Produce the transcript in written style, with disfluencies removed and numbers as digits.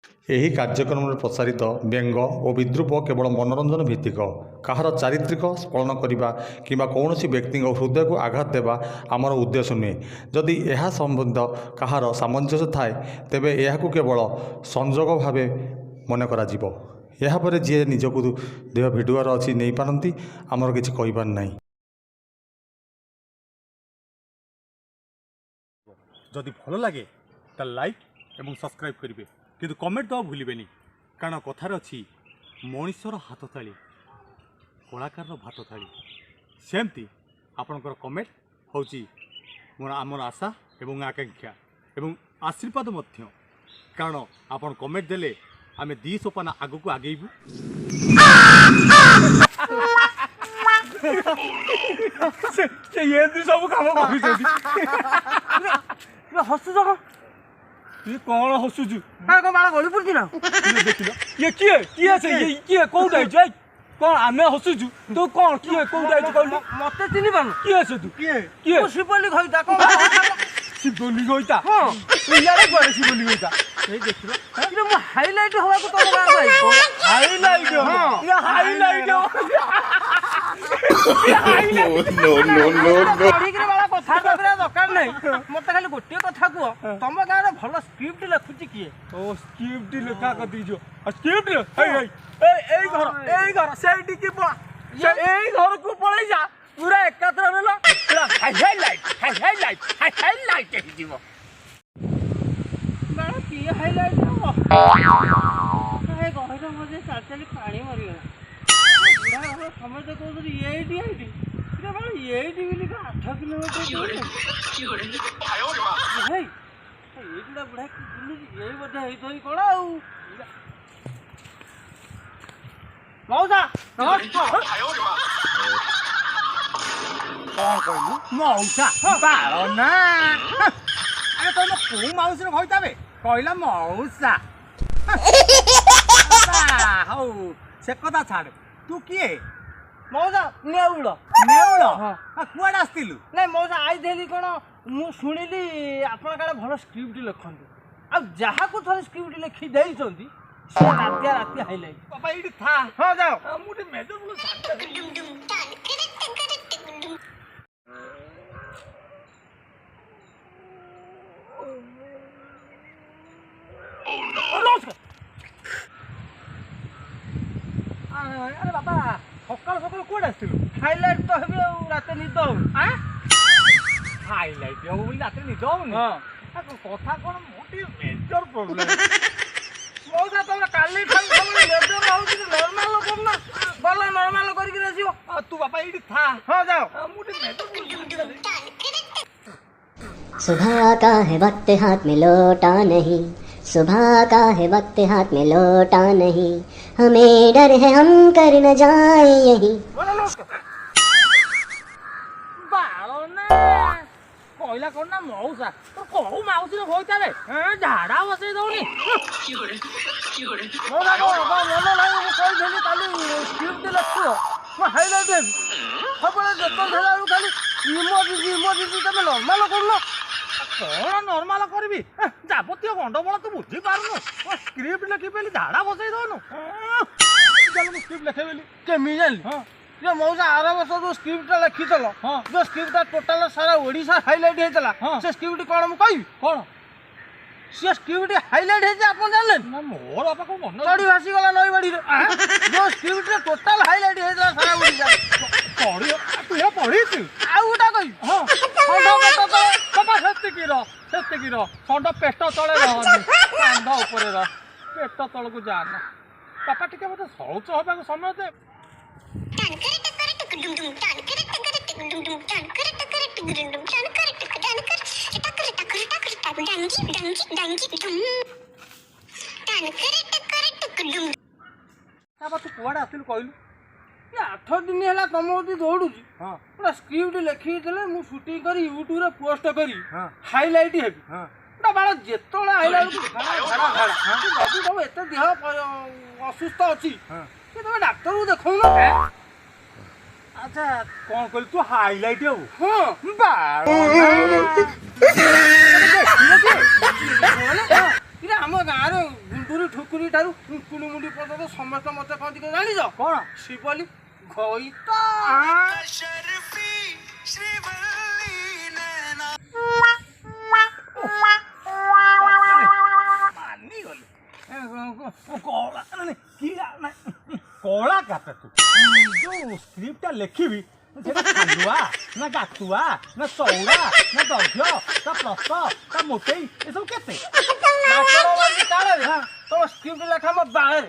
ଏହି କାର୍ଯ୍ୟକ୍ରମରେ ପ୍ରସାରିତ ବ୍ୟଙ୍ଗ ଓ ବିଦ୍ରୂପ କେବଳ ମନୋରଞ୍ଜନ ଭିତ୍ତିକ, କାହାର ଚାରିତ୍ରିକ ସ୍ଖଳନ କରିବା କିମ୍ବା କୌଣସି ବ୍ୟକ୍ତିଙ୍କ ହୃଦୟକୁ ଆଘାତ ଦେବା ଆମର ଉଦ୍ଦେଶ୍ୟ ନୁହେଁ। ଯଦି ଏହା ସମ୍ବନ୍ଧ କାହାର ସାମଞ୍ଜସ୍ୟ ଥାଏ, ତେବେ ଏହାକୁ କେବଳ ସଂଯୋଗ ଭାବେ ମନେ କରାଯିବ। ଏହାପରେ ଯିଏ ନିଜକୁ ଦେହ ଭିଡ଼ିଓର ଅଛି ନେଇପାରନ୍ତି, ଆମର କିଛି କହିବାର ନାହିଁ। যদি ভাল লাগে তাহলে লাইক এবং সবসক্রাইব করবে, কিন্তু কমেন্ট দেওয়া ভুলবেনি, কারণ কথার অছি মনিষর হাত থালি কলাকারর ভাত থালি। সেমতি আপনার কমেন্ট হচ্ছে আমার আশা এবং আকাঙ্ক্ষা এবং আশীর্বাদ মধ্য, কারণ আপনার কমেন্ট দেলে আমি 2 সোপান আগুক আগেইবু। সব কাম করছেন ହସୁଛ କଣ? তুই কଣ হসুছু? କଣ ବାଳ ଗଳି ପଡୁଛି ନା? ଦେଖିଲ ଇଏ କିଏ କିଏ ସେ କିଏ କୋଉଠି ଆଇଛୁ? କଣ ଆମେ ହସୁଛୁ ତୁ କଣ କିଏ କୋଉଠି ଆଇଛୁ କହିଲୁ? ମତେ ଚିହ୍ନି ପାରୁନ? କିଏ ସେ ତୁ? କିଏ କିଏ? ଶିବଲି ଘଇତା କଣ? ଶିବଲି ଗଇତା? ହଁ ଇଆଡେ କୁଆଡେ ଶିବଲି ଗଇତା? ଏଇ ଦେଖିଲ ମୁଁ ହାଇଲାଇଟ ହବାକୁ ତମ ଗାଁକୁ ଆଇଛି। ହାଇଲାଇଟ? ହଁ ହାଇଲାଇଟ? ପଢିକିରି ବାଳ କଥାବାର୍ତ୍ତା କରିବା ଦରକାର ନାହିଁ। ମତେ ଖାଲି ଗୋଟିଏ କଥା କୁହ, ତମ ଗାଁରେ ଭଲ ସ୍କ୍ରିପ୍ଟ ଲେଖୁଛି କିଏ? ଓ ସ୍କ୍ରିପ୍ଟ ଲେଖା କରିଦେଇଛ? ସ୍କ୍ରିପ୍ଟ ଏଇ ଘର ସେଇଠିକି ପଳା, ଏଇ ଘରକୁ ପଳେଇ ଯା, ପୁରା ଏକାଥର ନେଲ ହାଇଲାଇଟ ହେଇଯିବ। ବାଳ କିଏ ହାଇଲାଇଟ ହବ? ଗହର ମଜା ଚାଲି ଚାଲି ପାଣି ମରିଗଲା। ବୁଢା ସମସ୍ତେ କହୁଛନ୍ତି ଏଇଠି ଏଇଠି ଏଇଠି ବୋଲି 8 କିଲୋମିଟର ଏଇଗୁଡ଼ା ବୁଢା କି ବୁଲୁଛି, ଏଇ ବୋଧେ ହେଇଥିବ କଣ ଆଉ। ମଉସା କଣ କହିଲୁ? ମଉସା ବାଳ ନା, ଆରେ ତମ କୋଉ ମାଉସୀର ଘଇତାବେ କହିଲା ମଉସା। ହଉ ସେ କଥା ଛାଡେ, ତୁ କିଏ? ମଉସା ନେଉଳ। ନେଉଳ? କୁଆଡେ ଆସିଥିଲୁ? ନାଇଁ ମଉସା ଆଇଥିଲି କଣ, ମୁଁ ଶୁଣିଲି ଆପଣ କାଳେ ଭଲ ସ୍କ୍ରିପ୍ଟ ଲେଖନ୍ତି, ଆଉ ଯାହାକୁ ଥରେ ସ୍କ୍ରିପ୍ଟ ଲେଖି ଦେଇଛନ୍ତି ସେ ରାତି ହାଇଲାଇଟ। ବାପା ଏଇଠି ଥା। ହଁ ଯାଅ। ମୁଁ ଟିକେ ମେଜର ଆରେ ବାପା ସକାଳୁ ସକାଳୁ କୁଆଡେ ଆସିଥିଲୁ? ହାଇଲାଇଟ ତ ହେବି ଆଉ, ରାତି ନିଦ ହଉ। ହାଇଲାଇଟ ହବ ବୋଲି ରାତିରେ ନିଦ ହଉନି? କଥା କଣ, ମୋର ଟିକେ ମେଜର ପ୍ରୋବ୍ଲେମ। ମଉସା ତମେ କାଲି ଠାରୁ ମେଜର ହଉଛି, ନର୍ମାଲ କରୁନା, ଭଲ ନର୍ମାଲ କରିକି ଆସିବ। ତୁ ବାପା ଏଇଠି ଥା। ହଁ ଯାଅ। ମୁଁ ଟିକେ ମେଜର सुबह का है वक्त हाथ में लौटा नहीं, सुबह का है वक्त हाथ में लौटा नहीं, हमें डर है हम कर न जाए यही। କହିଲା କଣ ନା ମଉସା, ତୋର କୋଉ ମାଉସୀର ଘଇତାବେ ଝାଡା ବସେଇ ଦଉନି। ମଉସା ମନ ନାହିଁ, ମୁଁ କହିଥିଲି କାଲି ସ୍କ୍ରିପ୍ଟ ଲେଖିବ, ମୁଁ ହାଇଲାଇଟ ହେବି। ସବୁବେଳେ ଯେତେବେଳେ ହେଲା ବେଳକୁ ଖାଲି ଇମୋଜି ତମେ ନର୍ମାଲ କରୁନ। କଣ ନର୍ମାଲ କରିବି? ଯାବତୀୟ ଗଣ୍ଡଗୋଳ ତୁ ବୁଝିପାରୁନୁ। ସ୍କ୍ରିପ୍ଟ ଲେଖି ବୋଲି ଝାଡା ବସେଇ ଦଉନୁ। ମୁଁ ସ୍କ୍ରିପ୍ଟ ଲେଖେଇଲି କେମିତି ଜାଣିଲି? ଯେ ମଉସା ଆର ବର୍ଷ ଯୋଉ ସ୍କ୍ରିପ୍ଟଟା ଲେଖିଥିଲ, ଯୋଉ ସ୍କ୍ରିପ୍ଟଟା ଟୋଟାଲ ସାରା ଓଡ଼ିଶା ହାଇଲାଇଟ ହେଇଥିଲା, ସେ ସ୍କ୍ରିପ୍ଟ କଣ ମୁଁ କହିବି? କଣ ସେ ସ୍କ୍ରିପ୍ଟ ହାଇଲାଇଟ ହେଇଛି ଆପଣ ଜାଣିଲେନି? ନା ମୋର ବାପା କଣ ମନେ ଚଢି ଭାସିଗଲା ନଈ ବାଡିରେ। ଯୋଉ ସ୍କ୍ରିପ୍ଟରେ ଟୋଟାଲ ହାଇଲାଇଟ ହେଇଥିଲା ସାରା ଓଡ଼ିଶା। ତୁ ଏ ପଢିଛୁ? ଆଉ ଗୋଟା କହିବି? ବାପା ସେତିକି ର ଷଣ୍ଢ ପେଟ ତଳେ ରହନି, କାନ୍ଧ ଉପରେ ରହ, ପେଟ ତଳକୁ ଯାଆନା। ବାପା ଟିକେ ମତେ ଶୌଚ ହବାକୁ ସମୟ ଦେ। ତୁ କୁଆଡେ ଆସିଲୁ କହିଲୁ? 8 ଦିନ ହେଲା ତମ କତି ଦୌଡୁଛି, ପୁରା ସ୍କ୍ରିପ୍ଟ ଲେଖିଥିଲେ ମୁଁ ସୁଟିଂ କରି ୟୁଟ୍ୟୁବରେ ପୋଷ୍ଟ କରି ହାଇଲାଇଟ ହେବି। ଗୋଟା ବାଳ ଯେତେବେଳେ ଆଇଲା ବେଳକୁ ତମ ଏତେ ଦେହ ଅସୁସ୍ଥ ଅଛି, ତମେ ଡାକ୍ତରକୁ ଦେଖଉନ। ଆଚ୍ଛା କଣ କହିଲୁ, ତୁ ହାଇଲାଇଟ ହବୁ? ଆମ ଗାଁରେ ମୁଣ୍ଡୁରି ଠୁକୁରି ଠାରୁ ମୁକୁଳି ମୁଣ୍ଡି ପର୍ଯ୍ୟନ୍ତ ସମସ୍ତେ ମତେ କହନ୍ତି କି ଜାଣିଛ କ'ଣ ଶିବଲି ଘଇତ କଳା କାଟା ତୁ ଯୋଉ ସ୍କ୍ରିପ୍ଟଟା ଲେଖିବି ସେଟା ଖାଲୁଆ ନା ଗାତୁଆ ନା ଚଉଡ଼ା ନା ଦୈର୍ଘ୍ୟ ତା ପ୍ରସ୍ତ ତା ମୋଟେଇ ଏସବୁ କେତେ ତମ ସ୍କ୍ରିପ୍ଟ ଲେଖା ମୋ ବାଳରେ